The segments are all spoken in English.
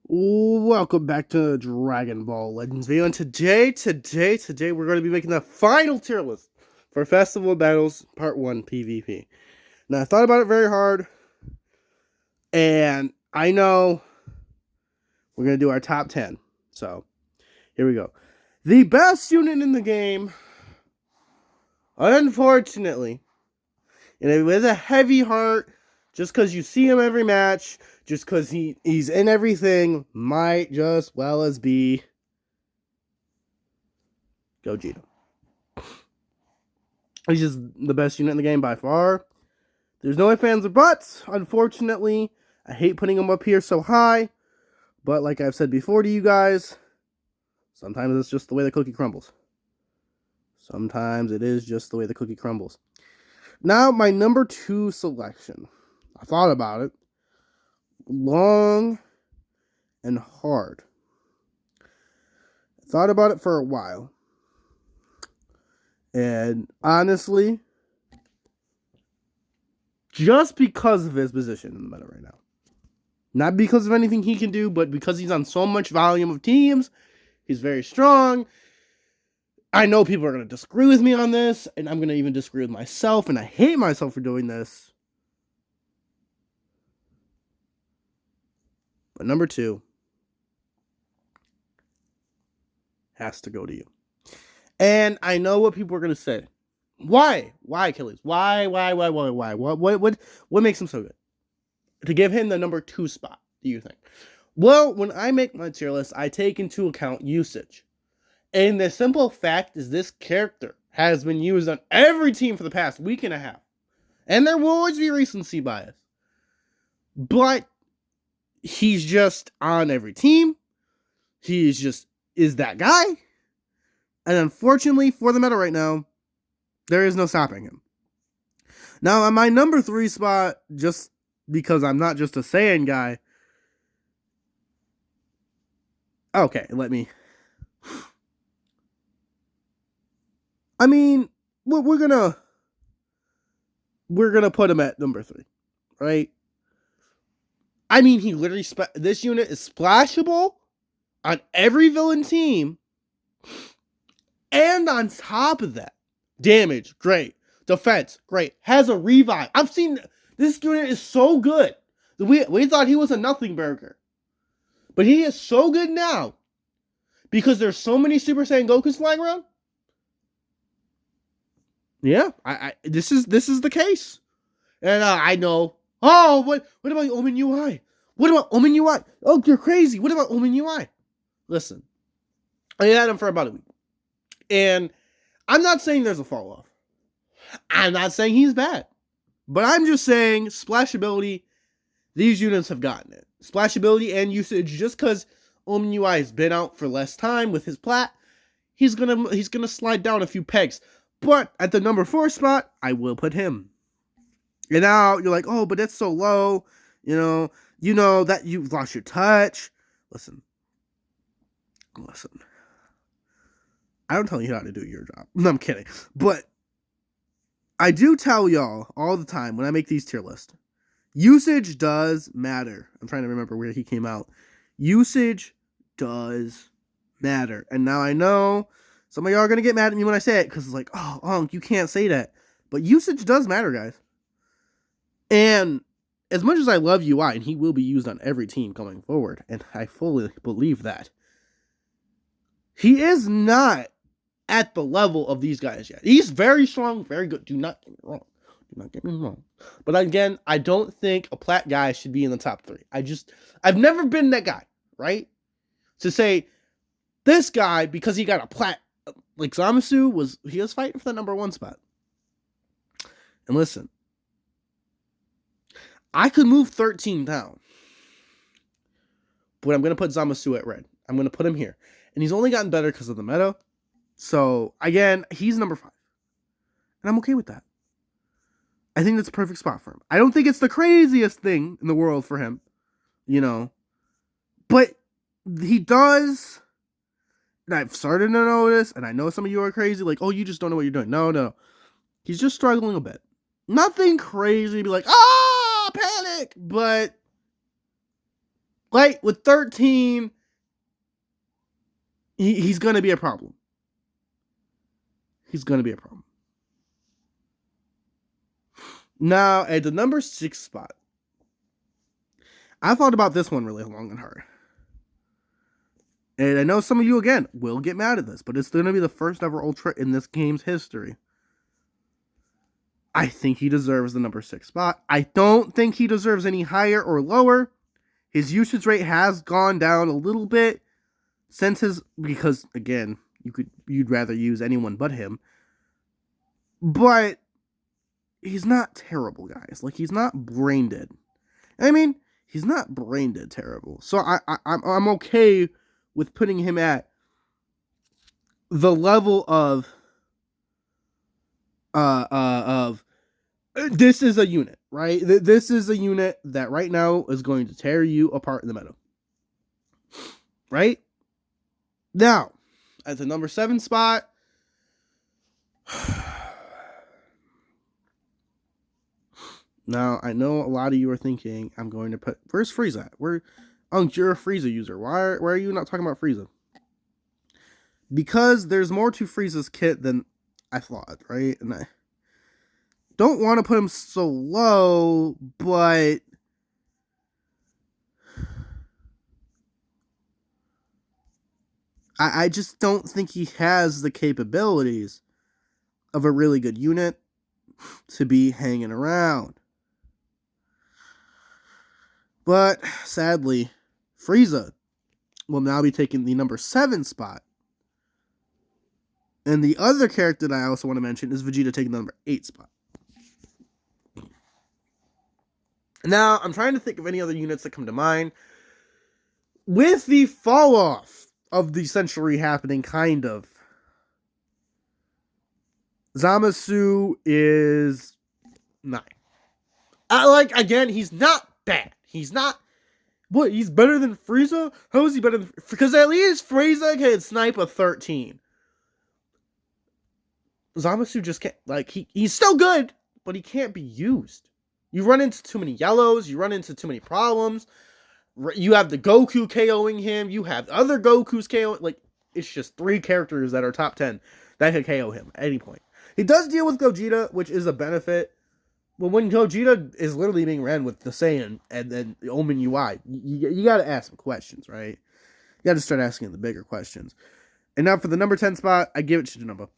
Welcome back to Dragon Ball Legends video, and today we're going to be making the final tier list for Festival of Battles Part 1 PvP. Now, I thought about it very hard, and I know we're going to do our top 10. So, here we go. The best unit in the game, unfortunately, and with a heavy heart, just because you see him every match, just because he's in everything, might just well as be Gogeta. He's just the best unit in the game by far. There's no ifs, ands, or buts. Unfortunately, I hate putting him up here so high, but like I've said before to you guys, sometimes it's just the way the cookie crumbles. Sometimes it is just the way the cookie crumbles. Now, my number 2 selection. I thought about it long and hard. I thought about it for a while. And honestly, just because of his position in the meta right now. Not because of anything he can do, but because he's on so much volume of teams. He's very strong. I know people are going to disagree with me on this, and I'm going to even disagree with myself, and I hate myself for doing this. But number 2 has to go to you. And I know what people are going to say. Why? Why, Achilles? Why? What makes him so good? To give him the number 2 spot, do you think? Well, when I make my tier list, I take into account usage. And the simple fact is this character has been used on every team for the past week and a half. And there will always be recency bias. But he's just on every team. He's just is that guy. And unfortunately for the meta right now, there is no stopping him. Now, on my number 3 spot, just because I'm not just a Saiyan guy. Okay, let me. I mean, we're gonna put him at number 3, right? I mean, he literally this unit is splashable on every villain team, and on top of that, damage great, defense great, has a revive. I've seen this unit is so good. We thought he was a nothing burger, but he is so good now because there's so many Super Saiyan Gokus flying around. Yeah, this is the case, and I know. Oh, what about Omen UI? What about Omen UI? Oh, you're crazy. What about Omen UI? Listen, I had him for about a week, and I'm not saying there's a fall off. I'm not saying he's bad, but I'm just saying splashability. These units have gotten it. Splashability and usage. Just because Omen UI has been out for less time with his plat, he's gonna slide down a few pegs. But at the number 4 spot, I will put him. And now you're like, oh, but that's so low. You know that you've lost your touch. Listen. I don't tell you how to do your job. No, I'm kidding. But I do tell y'all all the time when I make these tier lists. Usage does matter. I'm trying to remember where he came out. Usage does matter. And now I know some of y'all are going to get mad at me when I say it because it's like, oh, you can't say that. But usage does matter, guys. And as much as I love UI, and he will be used on every team going forward, and I fully believe that, he is not at the level of these guys yet. He's very strong, very good. Do not get me wrong. But again, I don't think a plat guy should be in the top 3. I've never been that guy, right? To say this guy, because he got a plat, like Zamasu was fighting for the number 1 spot. And listen, I could move 13 down, but I'm going to put Zamasu at red. I'm going to put him here. And he's only gotten better because of the meta. So, again, he's number 5. And I'm okay with that. I think that's a perfect spot for him. I don't think it's the craziest thing in the world for him, but he does. And I've started to notice, and I know some of you are crazy, like, oh, you just don't know what you're doing. No. He's just struggling a bit. Nothing crazy to be like, panic! But Like, with 13, he's going to be a problem. He's going to be a problem. Now, at the number 6 spot, I thought about this one really long and hard. And I know some of you, again, will get mad at this, but it's going to be the first ever Ultra in this game's history. I think he deserves the number 6 spot. I don't think he deserves any higher or lower. His usage rate has gone down a little bit since because, again, you'd rather use anyone but him. But he's not terrible, guys. Like, he's not brain dead. I mean, he's not brain dead terrible. So I'm okay with putting him at the level of this is a unit, right? This is a unit that right now is going to tear you apart in the meta. Right? Now, at the number 7 spot, now I know a lot of you are thinking I'm going to put, where's Frieza at? You're a Frieza user. Why are you not talking about Frieza? Because there's more to Frieza's kit than I thought, right? And I don't want to put him so low, but I just don't think he has the capabilities of a really good unit to be hanging around. But sadly, Frieza will now be taking the number 7 spot. And the other character that I also want to mention is Vegeta taking the number 8 spot. Now, I'm trying to think of any other units that come to mind. With the fall off of the century happening, kind of, Zamasu is 9. Again, he's not bad. He's not... What, he's better than Frieza? How is he better than... Because at least Frieza can snipe a 13. Zamasu just can't... he's still good, but he can't be used. You run into too many yellows. You run into too many problems. You have the Goku KOing him. You have other Gokus KOing... it's just 3 characters that are top 10 that can KO him at any point. He does deal with Gogeta, which is a benefit. But when Gogeta is literally being ran with the Saiyan and then the Omen UI, you got to ask some questions, right? You got to start asking the bigger questions. And now for the number 10 spot, I give it to Janemba.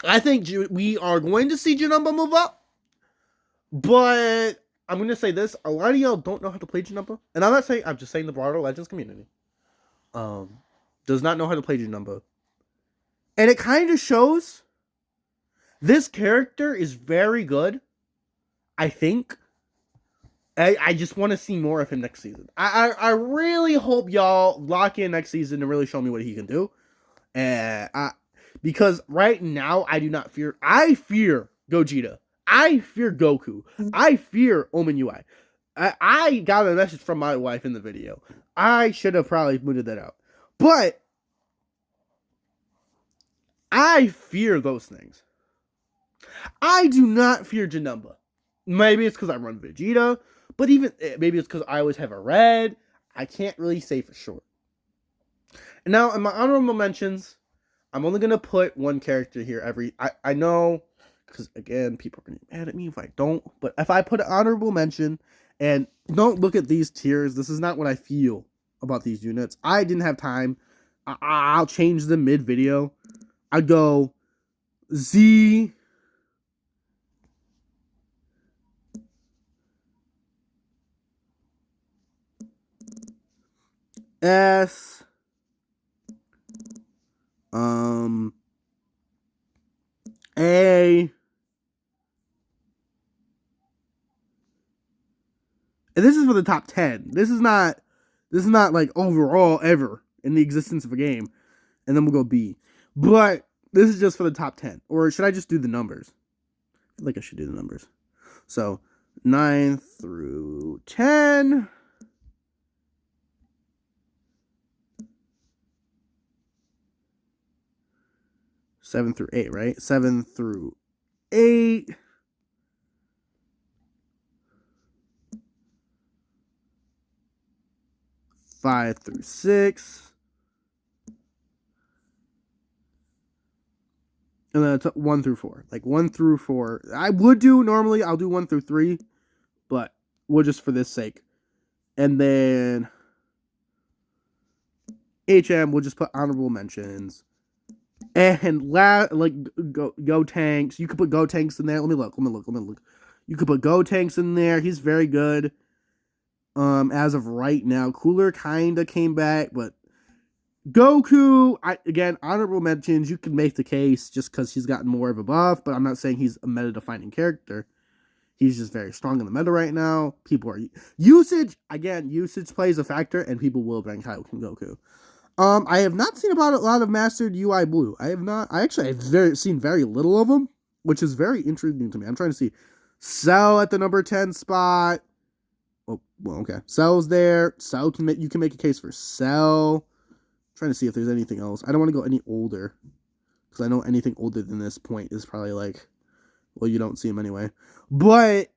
I think we are going to see Janemba move up. But I'm going to say this. A lot of y'all don't know how to play Janemba. And I'm just saying the broader Legends community does not know how to play Janemba. And it kind of shows. This character is very good, I think. I just want to see more of him next season. I really hope y'all lock in next season and really show me what he can do. Because right now, I fear Gogeta. I fear Goku. I fear Omen UI. I got a message from my wife in the video. I should have probably mooted that out. But I fear those things. I do not fear Janemba. Maybe it's because I run Vegeta, but maybe it's because I always have a red. I can't really say for sure. And now, in my honorable mentions, I'm only going to put one character here I know, because again, people are going to get mad at me if I don't, but if I put an honorable mention, and don't look at these tiers, this is not what I feel about these units. I didn't have time. I'll change them mid-video. I'd go Z... S, A, and this is for the top 10. This is not like overall ever in the existence of a game. And then we'll go B. But this is just for the top 10. Or should I just do the numbers? I feel like I should do the numbers. So 9 through 10. Seven through 8, right? 7 through 8. 5 through 6. And then it's 1 through 4. Like 1 through 4. I would do normally, I'll do 1 through 3, but we'll just for this sake. And then HM, we'll just put honorable mentions. And Go Tanks. You could put Go Tanks in there. Let me look. You could put Go Tanks in there. He's very good. As of right now, Cooler kinda came back, but Goku, again, honorable mentions. You can make the case just because he's gotten more of a buff, but I'm not saying he's a meta-defining character. He's just very strong in the meta right now. People are usage plays a factor, and people will rank high with Goku. I have not seen about a lot of Mastered UI Blue. I have not. I've seen very little of them, which is very intriguing to me. I'm trying to see Cell at the number 10 spot. Oh, well, okay. Cell's there. You can make a case for Cell. Trying to see if there's anything else. I don't want to go any older, because I know anything older than this point is probably like, well, you don't see him anyway. But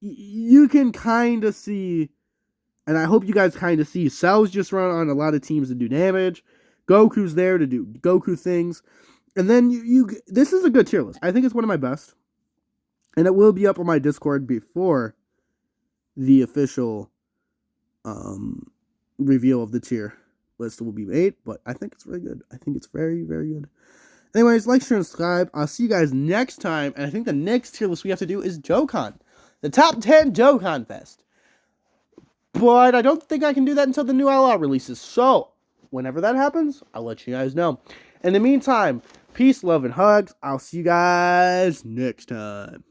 you can kind of see, and I hope you guys kind of see, Cell's just run on a lot of teams to do damage. Goku's there to do Goku things. And then this is a good tier list. I think it's one of my best. And it will be up on my Discord before the official reveal of the tier list will be made, but I think it's really good. I think it's very, very good. Anyways, like, share, and subscribe. I'll see you guys next time, and I think the next tier list we have to do is Joe-Con. The top 10 Joe-Con Fest. But I don't think I can do that until the new LR releases, so whenever that happens, I'll let you guys know. In the meantime, peace, love, and hugs. I'll see you guys next time.